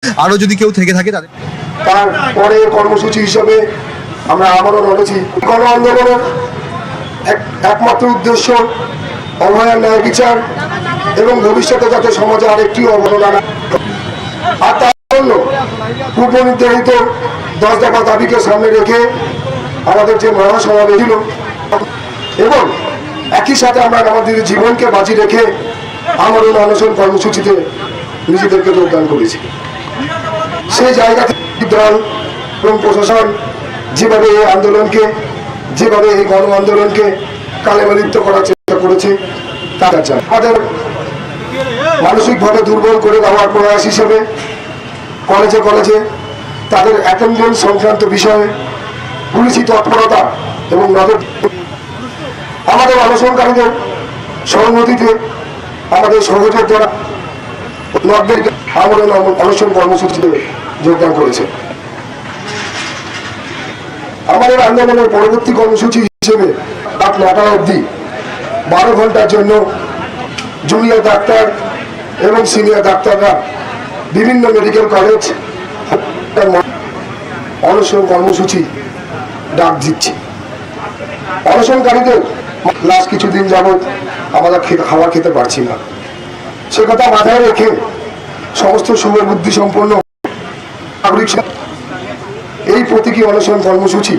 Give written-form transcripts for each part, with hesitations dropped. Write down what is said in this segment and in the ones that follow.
আরো যদি কেউ থেকে থাকে তাদের তারপরে কর্মসূচি হিসেবে আমরা আবারও লড়েছি। গণ আন্দোলনের একমাত্র উদ্দেশ্য অভয়ার ন্যায় বিচার এবং ভবিষ্যতে যাতে সমাজে আরেকটি অবদান আনা, আর তার জন্য পূর্ব নির্ধারিত 10 দফা দাবিকে সামনে রেখে আমাদের যে মহাসমাবেশ ছিল এবং একই সাথে আমরা আমাদের জীবনকে বাজি রেখে আমরণ অনশন কর্মসূচিতে নিজেদেরকে যোগদান করেছি। সেই জায়গা থেকে দল এবং প্রশাসন যেভাবে এই আন্দোলনকে, যেভাবে এই গণ আন্দোলনকে কালেমালিপ্ত করার চেষ্টা করেছে, তারা চায় আমাদের মানসিকভাবে দুর্বল করে দেওয়ার প্রয়াস হিসেবে কলেজে কলেজে তাদের অ্যাটেন্ডেন্স সংক্রান্ত বিষয়ে পুলিশি তৎপরতা এবং নজর, আমাদের অনশনকারীদের সংহতিতে আমাদের সহযোগ দ্বারা আমাদের অনশন কর্মসূচিতে যোগদান করেছে। আমাদের আন্দোলনের পরবর্তী কর্মসূচি হিসেবে রাত 9টা অবধি 12 ঘন্টার জন্য জুনিয়র ডাক্তার এবং সিনিয়র ডাক্তাররা বিভিন্ন মেডিকেল কলেজ অনশন কর্মসূচি ডাক দিচ্ছে। অনশনকারীদের লাস্ট কিছুদিন যাবৎ আমরা খাবার খেতে পারছি না, সে কথা মাথায় রেখে সমস্ত শুভবুদ্ধি সম্পন্ন নাগরিক এই প্রতীকী অনশন কর্মসূচি,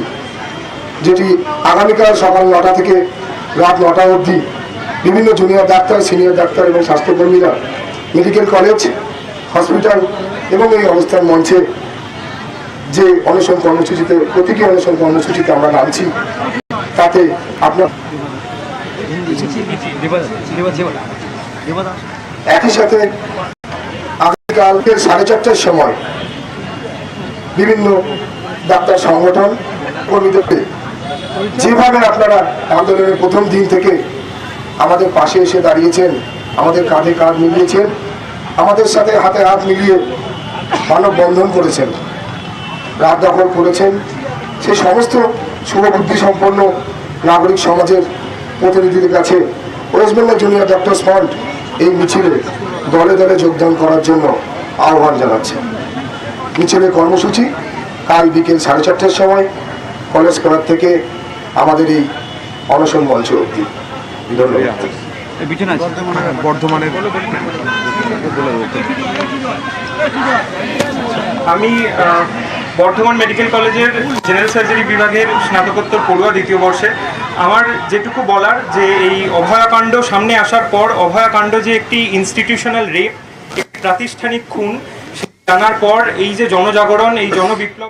যেটি আগামীকাল সকাল 9টা থেকে রাত 9টা অবধি বিভিন্ন জুনিয়র ডাক্তার, সিনিয়র ডাক্তার এবং স্বাস্থ্যকর্মীরা মেডিকেল কলেজ, হসপিটাল এবং এই অবস্থান মঞ্চে যে অনশন কর্মসূচিতে, প্রতীকী অনশন কর্মসূচিতে আমরা নামছি, তাতে আপনার একই সাথে আগামীকালকে 4:30টার সময় বিভিন্ন ডাক্তার সংগঠন কর্মীদেরকে যেভাবে আপনারা আন্দোলনের প্রথম দিন থেকে আমাদের পাশে এসে দাঁড়িয়েছেন, আমাদের কাঁধে কাঁধ মিলিয়েছেন, আমাদের সাথে হাতে হাত মিলিয়ে মানববন্ধন করেছেন, রাত দখল করেছেন, সেই সমস্ত শুভবুদ্ধি সম্পন্ন নাগরিক সমাজের প্রতিনিধিদের কাছে West Bengal junior doctors fund এই মিছিলে দলে দলে যোগদান করার জন্য আহ্বান জানাচ্ছে। মিছিলের কর্মসূচি কাল বিকেল 4:30টার সময় কলেজ ক্লাব থেকে আমাদের এই অনশন মঞ্চ অবধি। ধন্যবাদ। আমি বর্ধমান মেডিকেল কলেজের জেনারেল সার্জারি বিভাগের স্নাতকোত্তর পড়ুয়া দ্বিতীয় বর্ষে। আমার যেটুকু বলার, যে এই অভয়াকাণ্ড সামনে আসার পর অভয়াকাণ্ড যে একটি ইনস্টিটিউশনাল রেপ, প্রাতিষ্ঠানিক খুন জানার পর এই যে জনজাগরণ, এই জনবিপ্লব